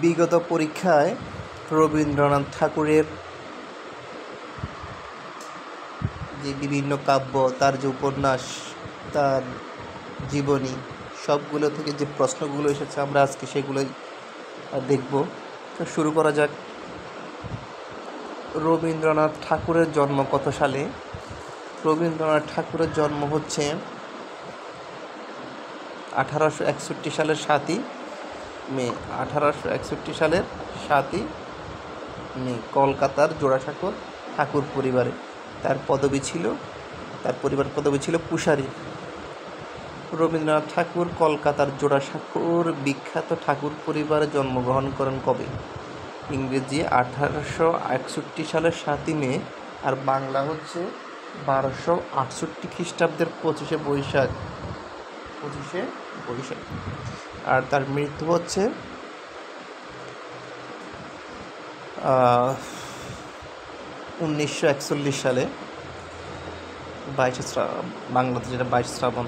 বিগত পরীক্ষায় রবীন্দ্রনাথ ঠাকুরের যে বিভিন্ন কাব্য, তার যে উপন্যাস, তার জীবনী, সবগুলো থেকে যে প্রশ্নগুলো এসেছে আমরা আজকে সেগুলোই দেখব। তো শুরু করা যাক। রবীন্দ্রনাথ ঠাকুরের জন্ম কত সালে? রবীন্দ্রনাথ ঠাকুরের জন্ম হচ্ছে 1861 সালের 7ই মে। 1861 সালের 7ই মে কলকাতার জোড়াসাঁকোর ঠাকুর পরিবারে। তার পরিবার পদবী ছিল কুশারী। রবীন্দ্রনাথ ঠাকুর কলকাতার জোড়াসাঁকোর বিখ্যাত ঠাকুর পরিবারে জন্মগ্রহণ করেন কবে? ইংরেজি 1861 সালের 7ই মে, আর বাংলা হচ্ছে 1268 খ্রিস্টাব্দের 25শে বৈশাখ। আর তার মৃত্যু হচ্ছে আহ 1941 সালে 22 বাংলাতে যেটা 22 শ্রাবণ।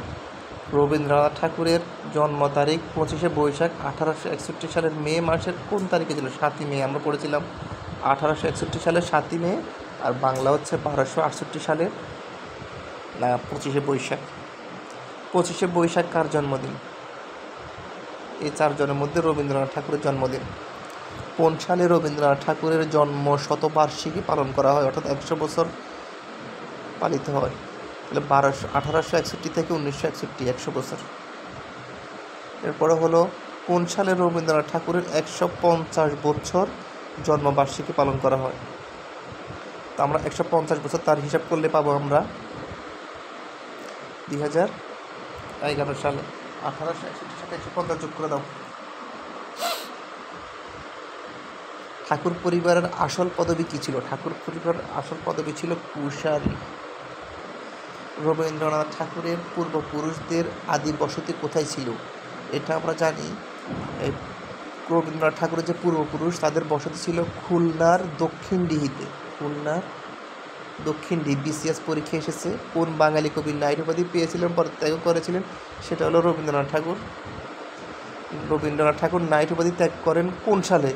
রবীন্দ্রনাথ ঠাকুরের জন্ম তারিখ 25শে বৈশাখ 1861 সালের মে মাসের কোন তারিখে ছিল? 7ই মে। আমরা পড়েছিলাম 1861 সালের 7ই মে, আর বাংলা হচ্ছে 1268 সালের 25শে বৈশাখ। 25শে বৈশাখ কার জন্মদিন? এই 4 জনের মধ্যে রবীন্দ্রনাথ ঠাকুরের জন্মদিন। কোন সালে রবীন্দ্রনাথ ঠাকুরের জন্ম শতবার্ষিকী পালন করা হয়, অর্থাৎ 100 বছর পালিত হয়? তাহলে 1861 থেকে 1961, 100 বছর। এরপরে হলো, কোন সালে রবীন্দ্রনাথ ঠাকুরের 150 বছর জন্মবার্ষিকী পালন করা হয়? তো আমরা 150 বছর তার হিসাব করলে পাবো আমরা 2011 সালে। 1861 সাথে 150 যোগ করে দাও। ঠাকুর পরিবারের আসল পদবী কী ছিল? ঠাকুর পরিবারের আসল পদবী ছিল কুশারী। রবীন্দ্রনাথ ঠাকুরের পূর্বপুরুষদের আদি বসতি কোথায় ছিল? এটা আমরা জানি, রবীন্দ্রনাথ ঠাকুরের যে পূর্বপুরুষ তাদের বসতি ছিল খুলনার দক্ষিণডিহিতে। বিসিএস পরীক্ষা এসেছে। কোন বাঙালি কবি নাইট উপাধি পেয়েছিলেন, পদত্যাগ করেছিলেন? সেটা হলো রবীন্দ্রনাথ ঠাকুর। রবীন্দ্রনাথ ঠাকুর নাইট উপাধি ত্যাগ করেন কোন সালে?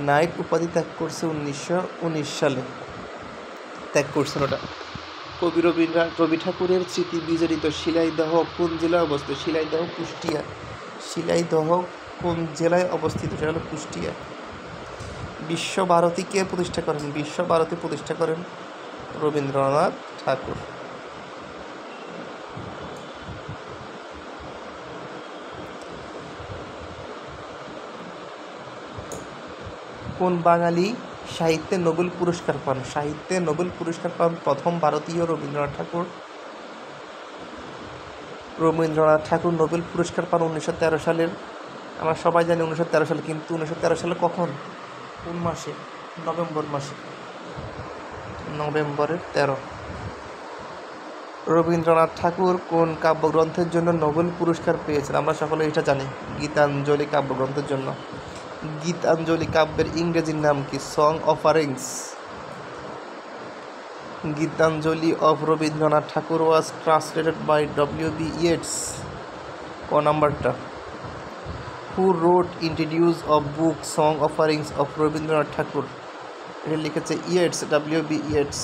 নাইট উপাধি ত্যাগ করছে 1919 সালে ত্যাগ করছেন ওটা। রবি ঠাকুরের স্মৃতি বিজড়িত শিলাইদহ কোন জেলায় অবস্থিত? শিলাইদহ কুষ্টিয়া। শিলাইদহ কোন জেলায় অবস্থিত? সেটা হলো কুষ্টিয়া। বিশ্বভারতী কে প্রতিষ্ঠা করেন? বিশ্বভারতী প্রতিষ্ঠা করেন রবীন্দ্রনাথ ঠাকুর। কোন বাঙালি সাহিত্যে নোবেল পুরস্কার পান? সাহিত্যে নোবেল পুরস্কার পান প্রথম ভারতীয় রবীন্দ্রনাথ ঠাকুর। রবীন্দ্রনাথ ঠাকুর নোবেল পুরস্কার পান 1913 সালের। আমরা সবাই জানি 1913 সালে, কিন্তু 1913 সালে কখন, কোন মাসে? নভেম্বর মাসে, নভেম্বরের 13। রবীন্দ্রনাথ ঠাকুর কোন কাব্যগ্রন্থের জন্য নোবেল পুরস্কার পেয়েছেন? আমরা সকলে এটা জানি, গীতাঞ্জলি কাব্যগ্রন্থের জন্য। গীতাঞ্জলি কাব্যের ইংরেজির নাম কি? Song Offerings. Gitanjali of Rabindranath Tagore was translated by W.B. Yeats। ক নাম্বারটা? Who wrote introduce of book Song Offerings of Rabindranath Tagore? এটা লিখেছে ইয়েটস, W.B. Yeats।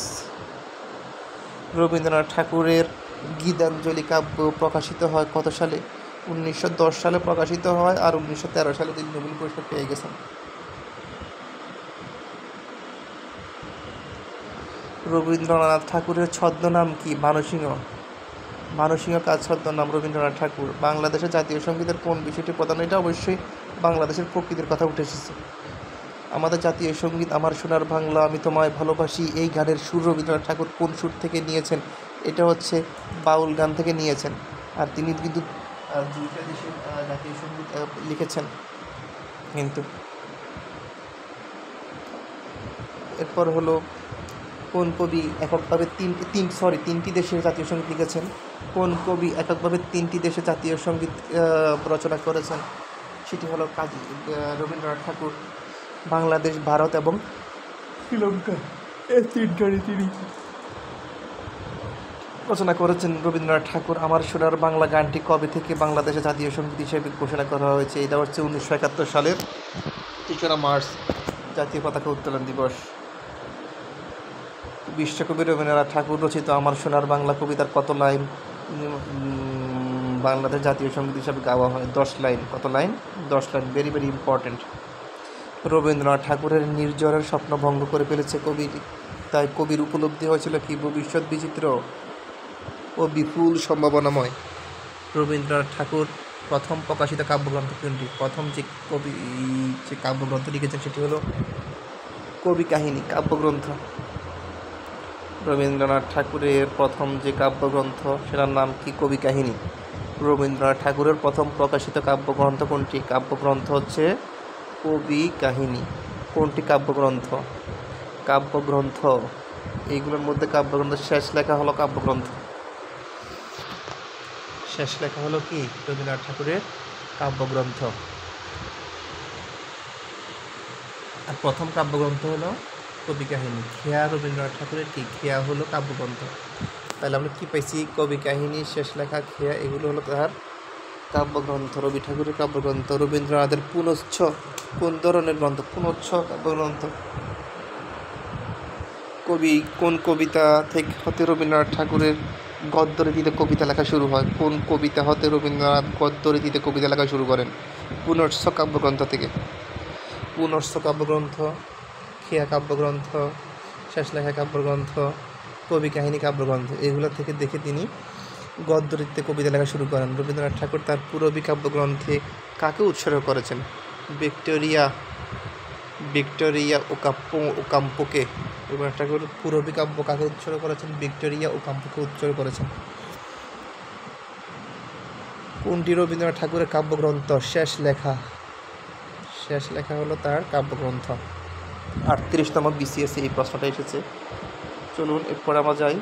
রবীন্দ্রনাথ ঠাকুরের গীতাঞ্জলি কাব্য প্রকাশিত হয় কত সালে? 1910 সালে প্রকাশিত হয়, আর 1913 সালে তিনি নোবেল পুরস্কার পেয়ে গেছেন। রবীন্দ্রনাথ ঠাকুরের ছদ্মনাম কি? ভানুসিংহ কার ছদ্মনাম রবীন্দ্রনাথ ঠাকুর। বাংলাদেশের জাতীয় সঙ্গীতের কোন বিষয়টি প্রধান? এটা অবশ্যই বাংলাদেশের প্রকৃতির কথা উঠে এসেছে। আমাদের জাতীয় সঙ্গীত আমার সোনার বাংলা, আমি তোমায় ভালোবাসি, এই গানের সুর রবীন্দ্রনাথ ঠাকুর কোন সুর থেকে নিয়েছেন? এটা হচ্ছে বাউল গান থেকে নিয়েছেন। আর তিনি কিন্তু 2টা দেশের জাতীয় সঙ্গীত লিখেছেন কিন্তু। এরপর হলো, কোন কবি এককভাবে তিনটি দেশের জাতীয় সঙ্গীত লিখেছেন? কোন কবি এককভাবে 3টি দেশের জাতীয় সঙ্গীত রচনা করেছেন? সেটি হলো রবীন্দ্রনাথ ঠাকুর। বাংলাদেশ, ভারত এবং শ্রীলঙ্কা, এই 3টারই তিনি রচনা করেছেন রবীন্দ্রনাথ ঠাকুর। আমার সোনার বাংলা গানটি কবে থেকে বাংলাদেশের জাতীয় সঙ্গীত হিসেবে ঘোষণা করা হয়েছে? এটা হচ্ছে 1971 সালের ৩রা মার্চ জাতীয় পতাকা উত্তোলন দিবস। বিশ্বকবি রবীন্দ্রনাথ ঠাকুর রচিত আমার সোনার বাংলা কবিতার কত লাইন বাংলাদেশ জাতীয় সঙ্গীত হিসাবে গাওয়া হয়? 10 লাইন। কত line? 10 line. Very very important. Rabindranath ঠাকুরের নির্জরের স্বপ্ন ভঙ্গ করে ফেলেছে কবি, তাই কবির উপলব্ধি হয়েছিল কি ভবিষ্যৎ বিচিত্র ও বিপুল সম্ভাবনাময়। রবীন্দ্রনাথ ঠাকুর প্রথম প্রকাশিত কাব্যগ্রন্থ কোনটি? প্রথম যে কাব্যগ্রন্থ লিখেছেন সেটি হলো কবি কাহিনী কাব্যগ্রন্থ। রবীন্দ্রনাথ ঠাকুরের প্রথম যে কাব্যগ্রন্থ সেটার নাম কি? কবি কাহিনী। রবীন্দ্রনাথ ঠাকুরের প্রথম প্রকাশিত কাব্যগ্রন্থ কোনটি? কাব্যগ্রন্থ হচ্ছে কবি কাহিনী। কোনটি কাব্যগ্রন্থ? কাব্যগ্রন্থ এইগুলোর মধ্যে কাব্যগ্রন্থ শেষ লেখা হলো কাব্যগ্রন্থ। শেষ লেখা হলো কি? রবীন্দ্রনাথ ঠাকুরের কাব্যগ্রন্থ। আর প্রথম কাব্যগ্রন্থ হলো কবি কাহিনী। খেয়া রবীন্দ্রনাথ ঠাকুরের কি? খেয়া হলো কাব্যগ্রন্থ। তাহলে আমরা কি পাইছি? কবি কাহিনী, শেষ লেখা, খেয়া এগুলো হলো তার কাব্যগ্রন্থ, রবি ঠাকুরের কাব্যগ্রন্থ। রবীন্দ্রনাথের পুনশ্চ কোন ধরনের গ্রন্থ? পুনশ্চ কাব্যগ্রন্থ। কবি কোন কবিতা থেকে হতে রবীন্দ্রনাথ ঠাকুরের গদ্য রীতিতে কবিতা লেখা শুরু হয়? কোন কবিতা হতে রবীন্দ্রনাথ গদ্য রীতিতে কবিতা লেখা শুরু করেন? পুনশ্চ কাব্যগ্রন্থ থেকে। পুনশ্চ কাব্যগ্রন্থ, খেয়া কাব্যগ্রন্থ, শেষ লেখা কাব্যগ্রন্থ, কবি কাহিনী কাব্যগ্রন্থ এগুলো থেকে দেখে তিনি গদ্য রীতিতে কবিতা লেখা শুরু করেন। রবীন্দ্রনাথ ঠাকুর তার পূরবী কাব্যগ্রন্থে কাকে উৎসর্গ করেছেন? ভিক্টোরিয়া ওকাম্পোকে। রবীন্দ্রনাথ ঠাকুর পূরবী কাব্য কাকে উৎসর্গ করেছেন? ভিক্টোরিয়া ওকাম্পোকে উৎসর্গ করেছেন। কোনটি রবীন্দ্রনাথ ঠাকুরের কাব্যগ্রন্থ? শেষ লেখা। শেষ লেখা হলো তার কাব্যগ্রন্থ। 38তম BCS এই প্রশ্নটা এসেছে। চলুন এরপর আমরা যাই।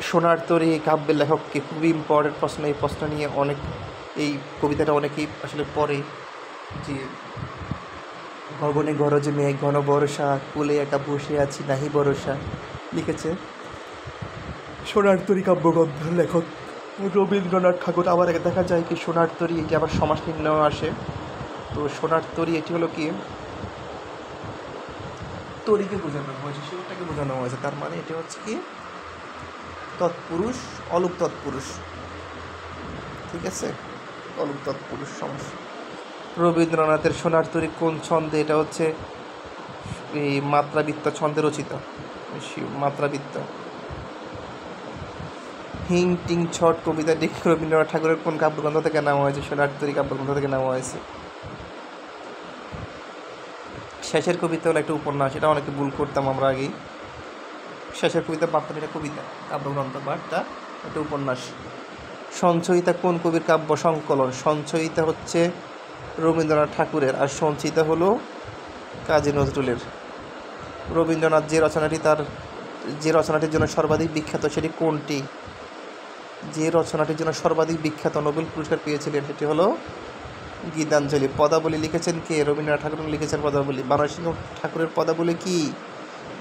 সোনার তরী কাব্যের লেখককে। খুবই ইম্পর্টেন্ট প্রশ্ন। এই প্রশ্ন নিয়ে এই কবিতাটা অনেকেই আসলে পড়ে যে গগনে গরজে মেঘ ঘন বর্ষা, কোলে একা বসে আছি নাহি ভরসা লিখেছে সোনার তরী কাব্যগ্রন্থের লেখক রবীন্দ্রনাথ ঠাকুর। আবার দেখা যায় কি সোনার তরী এটি আবার সমাস নির্ণয় আসে। তো সোনার তরী এটি হলো কি তরীকে বোঝানো হয়েছে, সেটাকে বোঝানো হয়েছে। তার মানে এটি হচ্ছে কি তৎপুরুষ, অলুক তৎপুরুষ। ঠিক আছে, অলুক তৎপুরুষ সমাস। রবীন্দ্রনাথের সোনার তরী কোন ছন্দে? এটা হচ্ছে এই মাত্রাবৃত্ত ছন্দে রচিত। মাত্রাবৃত্ত। হিং টিং ছট কবিতাটি রবীন্দ্রনাথ ঠাকুরের কোন কাব্যগ্রন্থ থেকে নেওয়া হয়েছে? সোনার তরী কাব্যগ্রন্থ থেকে নেওয়া হয়েছে। শেষের কবিতা হলো একটা উপন্যাস, এটা অনেকে ভুল করতাম আমরা আগেই। শেষের কবিতা ভাবতাম এটা কবিতা, কাব্যগ্রন্থ, বা একটা উপন্যাস। সঞ্চয়িতা কোন কবির কাব্য সংকলন? সঞ্চয়িতা হচ্ছে রবীন্দ্রনাথ ঠাকুরের, আর সঞ্চিতা হলো কাজী নজরুলের। রবীন্দ্রনাথ যে রচনাটির জন্য সর্বাধিক বিখ্যাত সেটি কোনটি? যে রচনাটির জন্য সর্বাধিক বিখ্যাত, নোবেল পুরস্কার পেয়েছিলেন, সেটি হলো গীতাঞ্জলি। পদাবলী লিখেছেন কে? রবীন্দ্রনাথ ঠাকুর লিখেছেন পদাবলী। বানরসিংহ ঠাকুরের পদাবলী কি?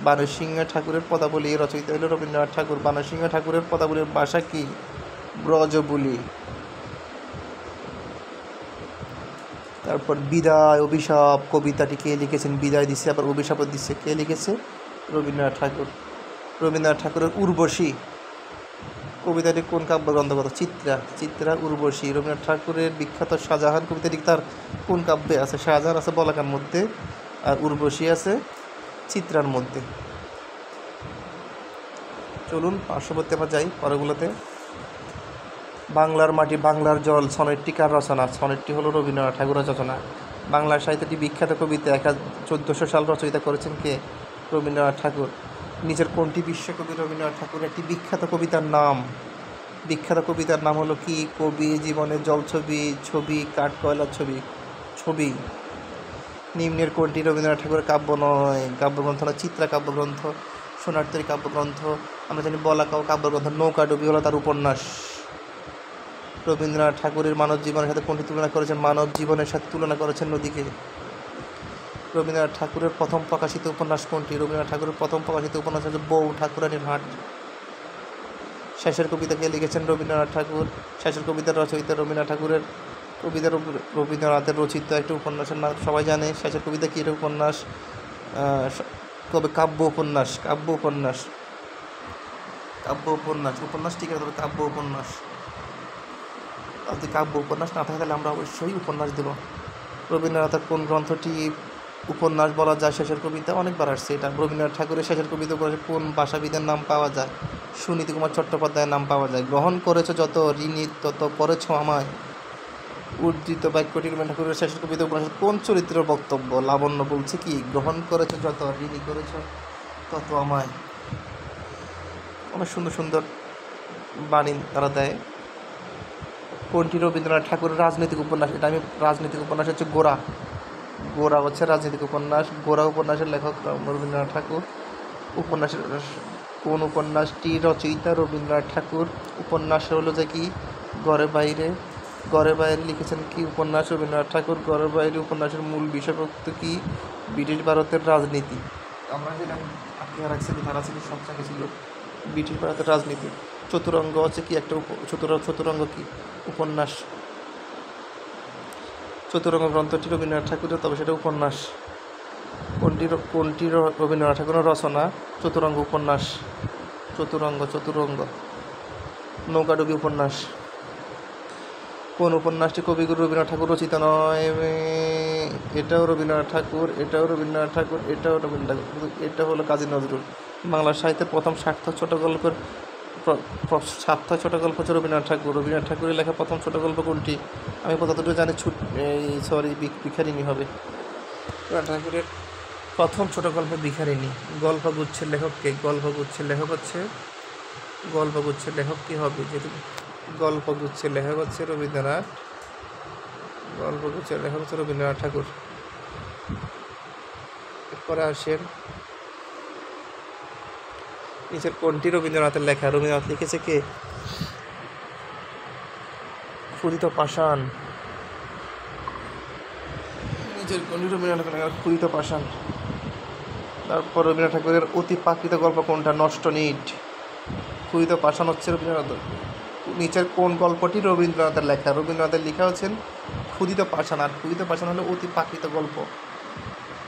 বানরসিংহ ঠাকুরের পদাবলী রচয়িতা হলো রবীন্দ্রনাথ ঠাকুর। বানরসিংহ ঠাকুরের পদাবলীর ভাষা কি? ব্রজবুলি। তারপর বিদায় অভিশাপ কবিতাটি কে লিখেছেন? বিদায় দিচ্ছে আবার অভিশাপও দিচ্ছে, কে লিখেছে? রবীন্দ্রনাথ ঠাকুর। রবীন্দ্রনাথ ঠাকুরের উর্বশী কবিতাটি কোন কাব্যগ্রন্থগত? চিত্রা উর্বশী। রবীন্দ্রনাথ ঠাকুরের বিখ্যাত শাহজাহান কবিতাটি তার কোন কাব্যে আছে? শাহজাহান আছে বলাকার মধ্যে, আর উর্বশী আছে চিত্রার মধ্যে। চলুন পার্শ্ববর্তী আমরা যাই পরেরগুলোতে। বাংলার মাটি বাংলার জল সনেটটি কার রচনা? সনেটটি হলো রবীন্দ্রনাথ ঠাকুরের রচনা। বাংলার সাহিত্যটি বিখ্যাত কবিতা 1400 সাল রচয়িতা করেছেন কে? রবীন্দ্রনাথ ঠাকুর। নিচের কোনটি বিশ্বকবি রবীন্দ্রনাথ ঠাকুরের একটি বিখ্যাত কবিতার নাম? বিখ্যাত কবিতার নাম হলো কি? কবি জীবনের জলছবি, ছবি, কাঠকয়লার ছবি। নিম্নের কোনটি রবীন্দ্রনাথ ঠাকুরের কাব্য নয়? কাব্যগ্রন্থ না চিত্রা কাব্যগ্রন্থ, সোনার তরী কাব্যগ্রন্থ, আমরা জানি বলাকাও কাব্যগ্রন্থ, নৌকাডুবি হলো তার উপন্যাস। রবীন্দ্রনাথ ঠাকুরের মানব জীবনের সাথে কোনটি তুলনা করেছেন? মানব জীবনের সাথে তুলনা করেছেন নদীকে। রবীন্দ্রনাথ ঠাকুরের প্রথম প্রকাশিত উপন্যাস কোনটি? রবীন্দ্রনাথ ঠাকুরের প্রথম প্রকাশিত উপন্যাস হচ্ছে বউ ঠাকুরানীর হাট। শেষের কবিতা কে লিখেছেন? রবীন্দ্রনাথ ঠাকুর। শেষের কবিতার রচয়িতা রবীন্দ্রনাথ ঠাকুরের রবীন্দ্রনাথের রচিত একটা উপন্যাসের নাম সবাই জানে। শেষের কবিতা কী? এটা উপন্যাস, তবে কাব্য উপন্যাস। উপন্যাস ঠিক আছে, তবে কাব্য উপন্যাস। যদি কাব্য উপন্যাস না থাকে তাহলে আমরা অবশ্যই উপন্যাস দেব। রবীন্দ্রনাথের কোন গ্রন্থটি উপন্যাস বলা যায়? শেষের কবিতা, অনেকবার আসছে এটা। রবীন্দ্রনাথ ঠাকুরের শেষের কবিতা কোন ভাষাবিদের নাম পাওয়া যায়? সুনীতি কুমার চট্টোপাধ্যায়ের নাম পাওয়া যায়। গ্রহণ করেছ যত, ঋণী তত করেছ আমায়। উদ্ধৃত বাক্যটি রবীন্দ্রনাথ ঠাকুরের শেষের কবিতা উপন্যাসের কোন চরিত্রের বক্তব্য? লাবণ্য বলছে কি? গ্রহণ করেছ যত, ঋণী করেছ তত আমায়। অনেক সুন্দর সুন্দর বাণী তারা দেয়। কোনটি রবীন্দ্রনাথ ঠাকুরের রাজনৈতিক উপন্যাস? এটা আমি রাজনৈতিক উপন্যাস হচ্ছে গোরা হচ্ছে রাজনৈতিক উপন্যাস। গোরা উপন্যাসের লেখক রবীন্দ্রনাথ ঠাকুর। কোন উপন্যাসটি রচয়িতা রবীন্দ্রনাথ ঠাকুর? উপন্যাস হলো যে কি ঘরে বাইরে লিখেছেন কি উপন্যাস রবীন্দ্রনাথ ঠাকুর? ঘরে বাইরে উপন্যাসের মূল বিষয়বস্তু কি? ব্রিটিশ ভারতের রাজনীতি। আমরা যেটা আটকে রাখছি ধারা ছিল, সবচেয়ে ছিল ব্রিটিশ ভারতের রাজনীতি। চতুরঙ্গ হচ্ছে কি একটা চতুরঙ্গ কি উপন্যাস। চতুরঙ্গ গ্রন্থটি রবীন্দ্রনাথ ঠাকুরের, তবে সেটা উপন্যাস। কোনটি রবীন্দ্রনাথ ঠাকুরের রচনা? চতুরঙ্গ উপন্যাস। চতুরঙ্গ। নৌকাডুবি উপন্যাস। কোন উপন্যাসটি কবিগুরু রবীন্দ্রনাথ ঠাকুর রচিত নয়? এটাও রবীন্দ্রনাথ ঠাকুর। এটা হলো কাজী নজরুল। বাংলা সাহিত্যের প্রথম সার্থক ছোট গল্প হচ্ছে রবীন্দ্রনাথ ঠাকুরের লেখা প্রথম ছোট গল্প কোনটি? আমি যতটুকু জানি ভিখারিণী হবে। রবীন্দ্রনাথ ঠাকুরের প্রথম ছোট গল্প ভিখারিণী। গল্পগুচ্ছের লেখক কে? গল্পগুচ্ছের লেখক কি হবে? যেহেতু গল্পগুচ্ছের লেখক হচ্ছে রবীন্দ্রনাথ ঠাকুর। এরপরে আসেন নিচের কোনটি রবীন্দ্রনাথের লেখা? রবীন্দ্রনাথ লিখেছে কে? ক্ষুদিত পাষাণ। নিচের কোনটি রবীন্দ্রনাথের লেখা? ক্ষুদিত পাষাণ। তারপর রবীন্দ্রনাথ ঠাকুরের অতি প্রাকৃত গল্প কোনটা? নষ্ট নিট। ক্ষুদিত পাষাণ হচ্ছে রবীন্দ্রনাথ। নিচের কোন গল্পটি রবীন্দ্রনাথের লেখা? রবীন্দ্রনাথের লেখা হচ্ছেন ক্ষুদিত পাষাণ। আর ক্ষুদিত পাষাণ হলো অতি প্রাকৃত গল্প।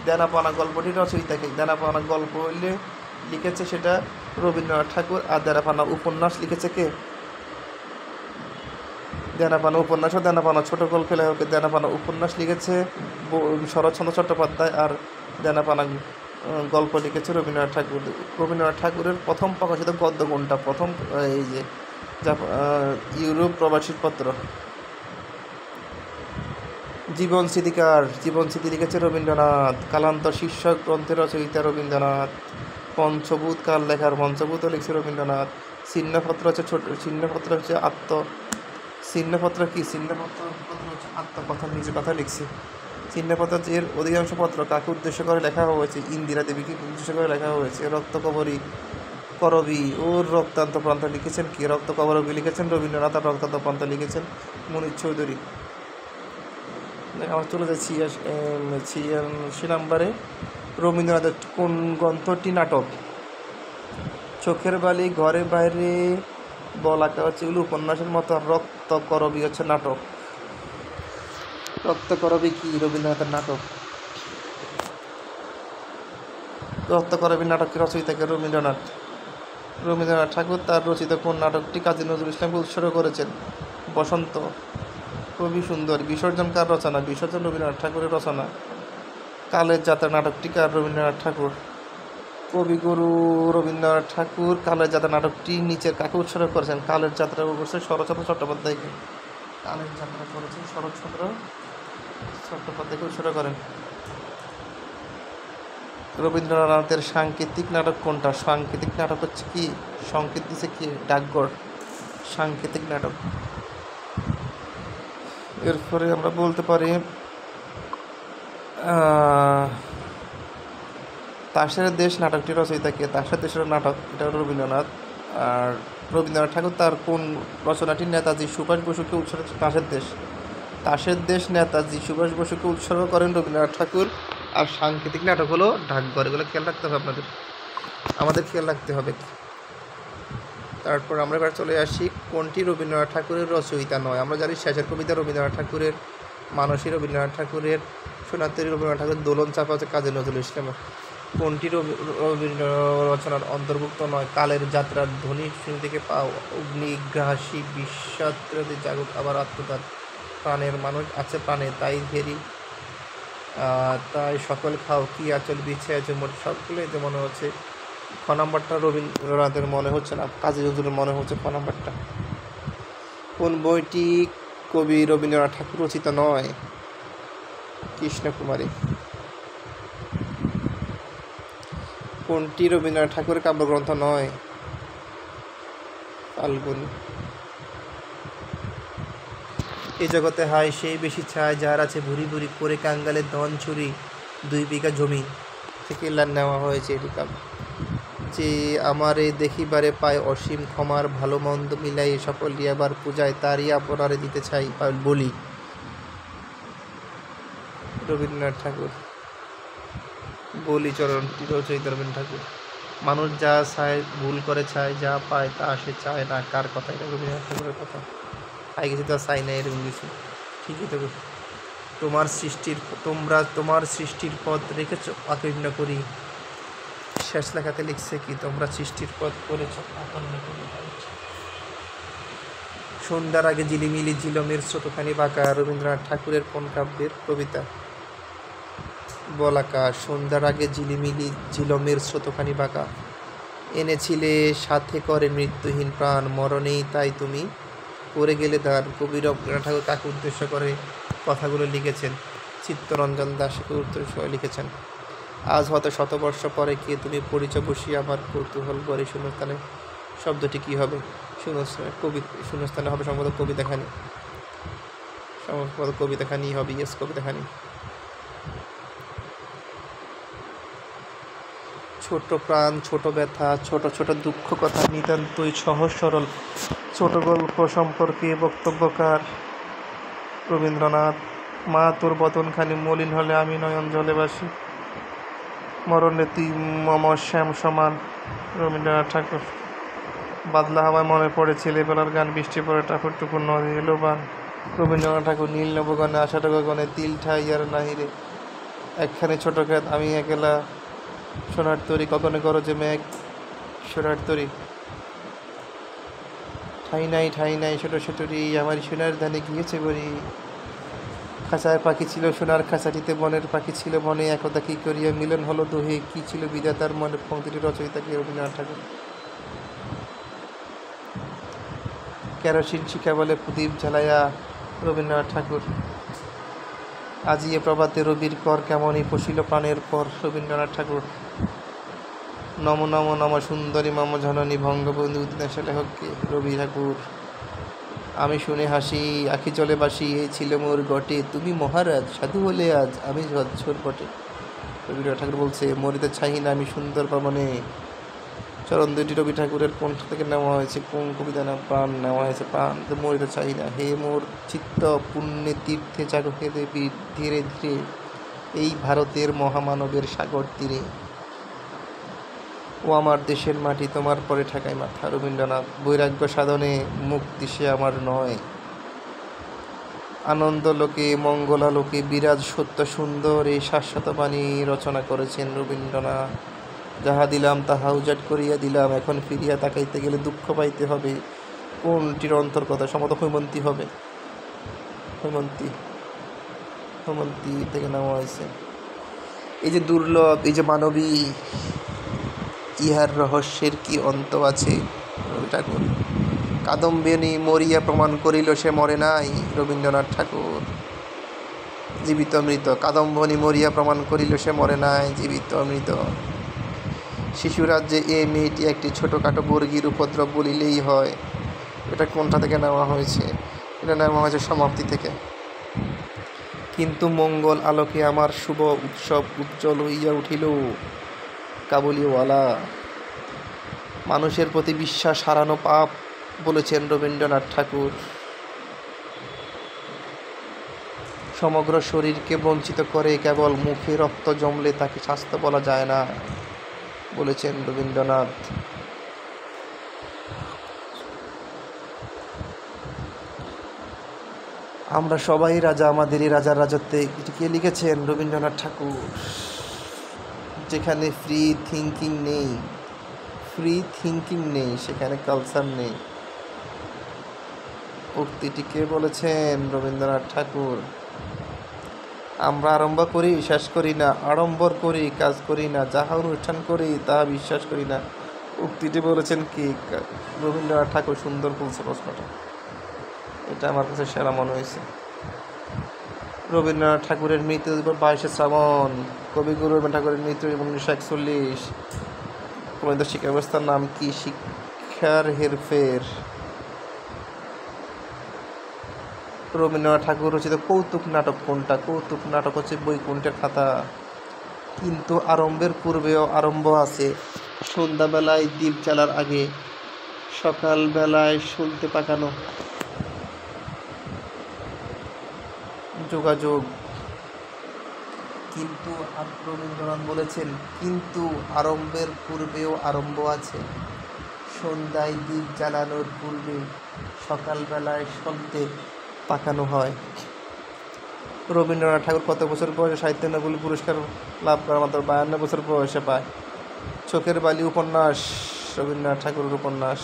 দেনাপাওনা গল্পটি রচয়িতাকে? দেনাপাওনা গল্প হইলে লিখেছে সেটা রবীন্দ্রনাথ ঠাকুর। আর দেনাপাওনা উপন্যাস লিখেছে কে? দেনাপাওনা উপন্যাস ও দেনাপাওনা ছোট গল্প লেখকের। দেনাপাওনা উপন্যাস লিখেছে শরৎচন্দ্র চট্টোপাধ্যায়, আর দেনাপাওনা গল্প লিখেছে রবীন্দ্রনাথ ঠাকুর। রবীন্দ্রনাথ ঠাকুরের প্রথম প্রকাশিত গদ্য কোনটা? প্রথম এই যে ইউরোপ প্রবাসীর পত্র। জীবন স্মৃতি লিখেছে রবীন্দ্রনাথ। কালান্তর শীর্ষক গ্রন্থের রচয়িতা রবীন্দ্রনাথ। পঞ্চভূত কার লেখার? পঞ্চভূতও লিখছে রবীন্দ্রনাথ। চিহ্নপত্র হচ্ছে চিহ্নপত্র কি? চিহ্নপত্র হচ্ছে আত্মকথন, নিজের কথা লিখছে। চিহ্নপত্র এর অধিকাংশ পত্র কাকে উদ্দেশ্য করে লেখা হয়েছে? ইন্দিরা দেবীকে উদ্দেশ্য করে লেখা হয়েছে। করবী ও রক্তান্ত প্রান্ত লিখেছেন কি? রক্তকরবী লিখেছেন রবীন্দ্রনাথ, আর রক্তান্ত প্রান্ত লিখেছেন মনির চৌধুরী। আমরা চলে যাচ্ছি 86 নম্বরে। রবীন্দ্রনাথের কোন গ্রন্থটি নাটক? চোখের বালি, ঘরে বাইরে, বলাকা হচ্ছে এগুলো উপন্যাসের মতো। আর রক্তকরবী হচ্ছে নাটক। রক্তকরবী কি? রবীন্দ্রনাথের নাটক। রক্তকরবী নাটকের রচয়িতাকে? রবীন্দ্রনাথ ঠাকুর তার রচিত কোন নাটকটি কাজী নজরুল ইসলামকে উৎসর্গ করেছেন? বসন্ত। খুবই সুন্দর। বিসর্জন কার রচনা? বিসর্জন রবীন্দ্রনাথ ঠাকুরের রচনা। কালের যাত্রা নাটকটি কার? রবীন্দ্রনাথ ঠাকুর। কবিগুরু রবীন্দ্রনাথ ঠাকুর কালের যাত্রা নাটকটি নিচের কাকে উৎসর্গ করেছেন? কালের যাত্রা করেছেন শরৎচন্দ্র চট্টোপাধ্যায়কে। কালের যাত্রা করেছেন শরৎচন্দ্র চট্টোপাধ্যায়কে উৎসর্গ করেন। রবীন্দ্রনাথের সাংকেতিক নাটক কোনটা? সাংকেতিক নাটক হচ্ছে কি? সংকেত দিছে কি? ডাকঘর। সাংকেতিক নাটক। এরপরে আমরা বলতে পারি তাসের দেশ নাটকটি রচয়িতা কে? তাসের দেশের নাটক, এটা হলো রবীন্দ্রনাথ। আর রবীন্দ্রনাথ ঠাকুর তার কোন রচনাটি নেতাজি সুভাষ বসুকে উৎসর্গ? তাসের দেশ নেতাজি সুভাষ বসুকে উৎসর্গ করেন রবীন্দ্রনাথ ঠাকুর। আর সাংকেতিক নাটক হলো ডাকঘর। এগুলো খেয়াল রাখতে হবে আমাদের খেয়াল রাখতে হবে। তারপর আমরা এবার চলে আসি কোনটি রবীন্দ্রনাথ ঠাকুরের রচয়িতা নয়। আমরা জানি শেষের কবিতা রবীন্দ্রনাথ ঠাকুরের, মানসী রবীন্দ্রনাথ ঠাকুরের, সোনাতরী রবীন্দ্রনাথ ঠাকুরের, দোলন চাপা হচ্ছে কাজী নজরুল ইসলামের। কোনটি রবীন্দ্র রচনার অন্তর্ভুক্ত নয়? কালের যাত্রার ধ্বনি শুনি থেকে পাও, অগ্নিগ্রাসী বিশ্বাত্রাদি জাগত আবার আত্মদান, প্রাণের মানুষ আছে প্রাণে তাই ঘেরি, তাই সকল খাও, কি আচল বিছে আছে মোট, সবগুলোই তো মনে হচ্ছে। খ নাম্বারটা রবীন্দ্রনাথের মনে হচ্ছে না, কাজী নজরুলের মনে হচ্ছে খ নাম্বারটা। কোন বইটি কবি রবীন্দ্রনাথ ঠাকুর রচিত নয়? কৃষ্ণকুমারী। কোনটি রবীন্দ্রনাথ ঠাকুরের কাব্যগ্রন্থ নয়? ফাল্গুনী। এই জগতে হায় সেই বেশি ছায়, যার আছে ভুরি ভুরি করে কাঙ্গালের ধন চুরি, 2 বিঘা জমি থেকে নেওয়া হয়েছে এটি কাব্য। যে আমারে দেখিবারে পায় অসীম ক্ষমার, ভালো মন্দ মিলাই সকল দিয়াবার পূজায়, তারই আপনারে দিতে চাই বলি। রবীন্দ্রনাথ ঠাকুর। বলি চরণটি রচয়িতা রবীন্দ্রনাথ ঠাকুর। মানুষ যা চায় ভুল করে চায়, যা পায় তা সে চায় না, কার কথা? এটা রবীন্দ্রনাথ ঠাকুরের কথা। পাই কিছু তা চাই না, এরকম কিছু। ঠিকই তো। তোমার সৃষ্টির পথ রেখেছ আকর্ণ করি, শেষ লেখাতে লিখছে কি? তোমরা সৃষ্টির পথ করেছ আকর্ণ করি। সন্ধ্যার আগে ঝিলিমিলি ঝিলমের ছোটখানি বাঁকা, রবীন্দ্রনাথ ঠাকুরের কোন কাব্যের কবিতা? বলাকা। সন্ধ্যার আগে ঝিলিমিলি ঝিলমের ছোটখানি বাঁকা, এনেছিলে সাথে করে মৃত্যুহীন প্রাণ, মরণেই তাই তুমি করে গেলে দান। কবি রবীন্দ্রনাথ ঠাকুর কাকে উদ্দেশ্য করে কথাগুলো লিখেছেন? চিত্তরঞ্জন দাসকে উদ্দেশ্য করে লিখেছেন। আজ হয়তো 100 বর্ষ পরে কে তুমি পরিচ বসিয়া আমার কৌতূহল করে। শূন্যস্থানে শব্দটি কী হবে? শূন্যস্থানে হবে সম্ভবত কবিতা খানি, সম্ভবত কবিতা খানি হবে। ইয়েস, কবিতা খানি। ছোট প্রাণ, ছোট ব্যথা, ছোট ছোট দুঃখ কথা নিতান্তই সহজ সরল, ছোট গল্প সম্পর্কে বক্তব্যকার রবীন্দ্রনাথ। মা তোর বদনখানি মলিন হলে আমি নয়ন জলে বাসি, মরণে তুই মম শ্যাম সমান, রবীন্দ্রনাথ ঠাকুর। বাদলা হাওয়ায় মনে পড়ে ছেলেবেলার গান, বৃষ্টি পড়ে টাকুর টুকুর নদী এলো বান, রবীন্দ্রনাথ ঠাকুর। নীল নবগণে আষাঢ় গগনে তিল ঠাই আর নাহিরে, একখানে ছোট খেত আমি একলা, সোনার তরি কখনো করো যে মেঘ, সোনার তরি। ঠাই নাই ছোট ছোটরি, আমার সোনার ধানে গিয়েছে বড়ি, খাঁচার পাখি ছিল সোনার খাঁচাটিতে, বনের পাখি ছিল বনে, একদা কি করিয়া মিলন হলো দোহে, কি ছিল বিধাতার মনে? পংক্তিটি রচয়িতা কে? রবীন্দ্রনাথ ঠাকুর। কেরোসিন শিখা বলে প্রদীপ জ্বালাইয়া, রবীন্দ্রনাথ ঠাকুর। আজিয়ে প্রভাতে রবির কর কেমনই পশিল প্রাণের পর, রবীন্দ্রনাথ ঠাকুর। নম নম নম সুন্দরী মম জননী, বঙ্গবন্ধু উদ্দেশ্য লেখককে? রবি ঠাকুর। আমি শুনে হাসি আখি জলে বাসি, এই ছিল মোর গটে, তুমি মহারাজ সাধু বলে আজ আমি ঝরঝর বটে। রবীন্দ্রনাথ ঠাকুর বলছে মরিতে চাহি না আমি সুন্দর পাবনে। চরণ দুইটি রবি ঠাকুরের কণ্ঠ থেকে নেওয়া হয়েছে। কোন কবিতা না? প্রাণ নেওয়া হয়েছে। প্রাণ মরিতে চাহি না। হে মোর চিত্ত পুণ্যে তীর্থে জাগো হে দেবী, ধীরে ধীরে এই ভারতের মহামানবের সাগর তীরে, ও আমার দেশের মাটি তোমার পরে ঠেকায় মাথা, রবীন্দ্রনাথ। বৈরাগ্য সাধনে মুক্তি সে আমার নয়, আনন্দ লোকে মঙ্গলা লোকে বিরাজ সত্য সুন্দর, এই শাশ্বত বাণী রচনা করেছেন রবীন্দ্রনাথ। যাহা দিলাম তাহা উজাট করিয়া দিলাম, এখন ফিরিয়া তাকাইতে গেলে দুঃখ পাইতে হবে। কোনটির অন্তর্গত? সম্ভবত হৈমন্তী হবে। হৈমন্তী থেকে নেওয়া হয়েছে। এই যে দুর্লভ, এই যে মানবী, ইহার রহস্যের কি অন্ত আছে? রবি ঠাকুর। কাদম্বিনী মরিয়া প্রমাণ করিল সে মরে নাই, রবীন্দ্রনাথ ঠাকুর। জীবিত মৃত। কাদম্বিনী মরিয়া প্রমাণ করিল সে মরে নাই, জীবিত মৃত। শিশুরাজ্যে এ মেয়েটি একটি ছোটোখাটো বর্গীর উপদ্রব বলিলেই হয়। এটা কোনটা থেকে নেওয়া হয়েছে? এটা নেওয়া হয়েছে সমাপ্তি থেকে। কিন্তু মঙ্গল আলোকে আমার শুভ উৎসব উজ্জ্বল হইয়া উঠিল, কাবুলিওয়ালা। মানুষের প্রতি বিশ্বাস হারানো পাপ, বলেছেন রবীন্দ্রনাথ ঠাকুর। সমগ্র শরীরকে বঞ্চিত করে, কেবল মুখে রক্ত জমলে তাকে স্বাস্থ্য বলা যায় না, বলেছেন রবীন্দ্রনাথ। আমরা সবাই রাজা, আমাদেরই রাজার রাজত্বে, এটি কে লিখেছেন? রবীন্দ্রনাথ ঠাকুর। যেখানে ফ্রি থিঙ্কিং নেই সেখানে কালচার নেই। উক্তিটি কে বলেছেন? রবীন্দ্রনাথ ঠাকুর। আমরা আরম্ভ করি, শেষ করি না, আড়ম্বর করি, কাজ করি না, যাহা অনুষ্ঠান করি তাহা বিশ্বাস করি না। উক্তিটি বলেছেন কি? রবীন্দ্রনাথ ঠাকুর। সুন্দর বলছে প্রশ্নটা, এটা আমার কাছে সেরা মনে হয়েছে। রবীন্দ্রনাথ ঠাকুরের মৃত্যু 22শে শ্রাবণ। কবিগুরু রবীন্দ্রনাথ ঠাকুরের মৃত্যু 1941। প্রমিত শিক্ষা ব্যবস্থার নাম কি? শিক্ষার হেরফের। রবীন্দ্রনাথ ঠাকুর রচিত কৌতুক নাটক কোনটা? কৌতুক নাটক হচ্ছে বৈকুণ্ঠের খাতা। কিন্তু আরম্ভের পূর্বেও আরম্ভ আছে। সন্ধ্যাবেলায় দ্বীপ জ্বালার আগে, সকালবেলায় সলতে পাকানো। যোগাযোগ। কিন্তু রবীন্দ্রনাথ বলেছেন কিন্তু আরম্ভের পূর্বেও আরম্ভ আছে। সন্ধ্যায় দ্বীপ জ্বালানোর পূর্বে সকালবেলায় সলতে পাকানো হয়। রবীন্দ্রনাথ ঠাকুর কত বছর বয়সে সাহিত্য নোবেল পুরস্কার লাভ করার মাত্র 52 বছর বয়সে পায়? চোখের বালি উপন্যাস রবীন্দ্রনাথ ঠাকুরের উপন্যাস।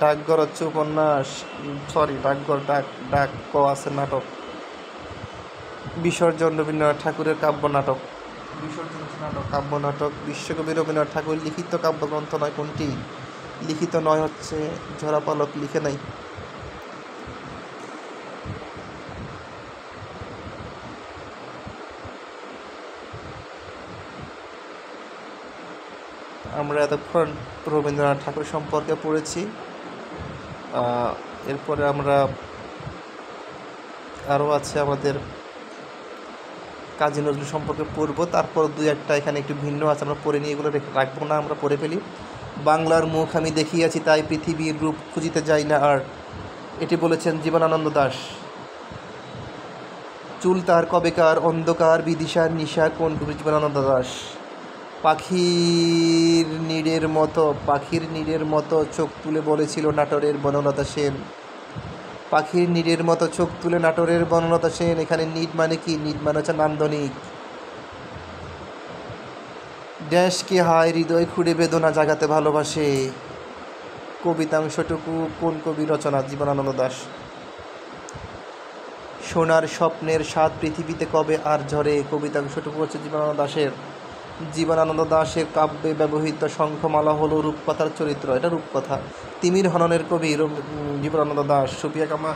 ডাকঘর হচ্ছে উপন্যাস, ডাকঘর ডাক ক আছে নাটক। বিসর্জন রবীন্দ্রনাথ ঠাকুরের কাব্য নাটক। বিসর্জন নাটক কাব্য নাটক। বিশ্বকবি রবীন্দ্রনাথ ঠাকুর লিখিত কাব্যগ্রন্থ নয় কোনটি? লিখিত নয় হচ্ছে ঝরাপালক, লিখে নাই। আমরা এতক্ষণ রবীন্দ্রনাথ ঠাকুর সম্পর্কে পড়েছি। এরপরে আমরা আরও আছে আমাদের কাজী নজরুল সম্পর্কে পড়ব। তারপর দুই একটা এখানে একটু ভিন্ন আছে, আমরা পড়ে নিয়ে এগুলো রাখবো না, আমরা পড়ে ফেলি। বাংলার মুখ আমি দেখিয়াছি তাই পৃথিবীর রূপ খুঁজিতে যাই না আর। এটি বলেছেন জীবনানন্দ দাশ। চুল তার কবেকার, অন্ধকার বিদিশার নিশা কোন কবি? জীবনানন্দ দাশ। পাখির নীড়ের মতো চোখ তুলে বলেছিল নাটোরের বনলতা সেন। পাখির নীড়ের মতো চোখ তুলে নাটোরের বনলতা সেন। এখানে নিট মানে কি? নিট মানে হচ্ছে নান্দনিক। ড্যাশকে হায় হৃদয় খুঁড়ে বেদনা জাগাতে ভালোবাসে। কবিতাংশটুকু কোন কবি রচনা? জীবনানন্দ দাশ। সোনার স্বপ্নের স্বাদ পৃথিবীতে কবে আর ঝরে। কবিতাংশটুকু হচ্ছে জীবনানন্দ দাশের। জীবনানন্দ দাশের কাব্যে ব্যবহৃত শঙ্খমালা হলো রূপকথার চরিত্র, এটা রূপকথা। তিমির হননের কবি জীবনানন্দ দাশ। সুফিয়া কামা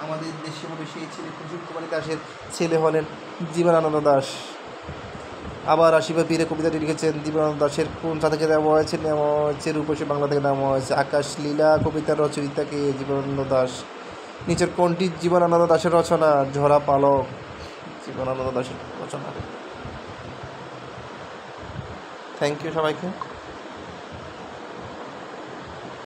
আমাদের দেশে হবে সেই ছেলে কুসুম কুমারী দাসের ছেলে হলেন জীবনানন্দ দাশ। আবার আসিবা পীরে কবিতাটি লিখেছেন জীবনানন্দ দাশের কোন থেকে দেওয়া হয়েছে? নেওয়া হয়েছে রূপসী বাংলা থেকে নেওয়া হয়েছে। আকাশ লীলা কবিতার রচয়িতাকে? জীবনানন্দ দাশ। নিচের কোনটি জীবনানন্দ দাশের রচনা? ঝরা পালক জীবনানন্দ দাশের রচনা। থ্যাংক ইউ সবাইকে।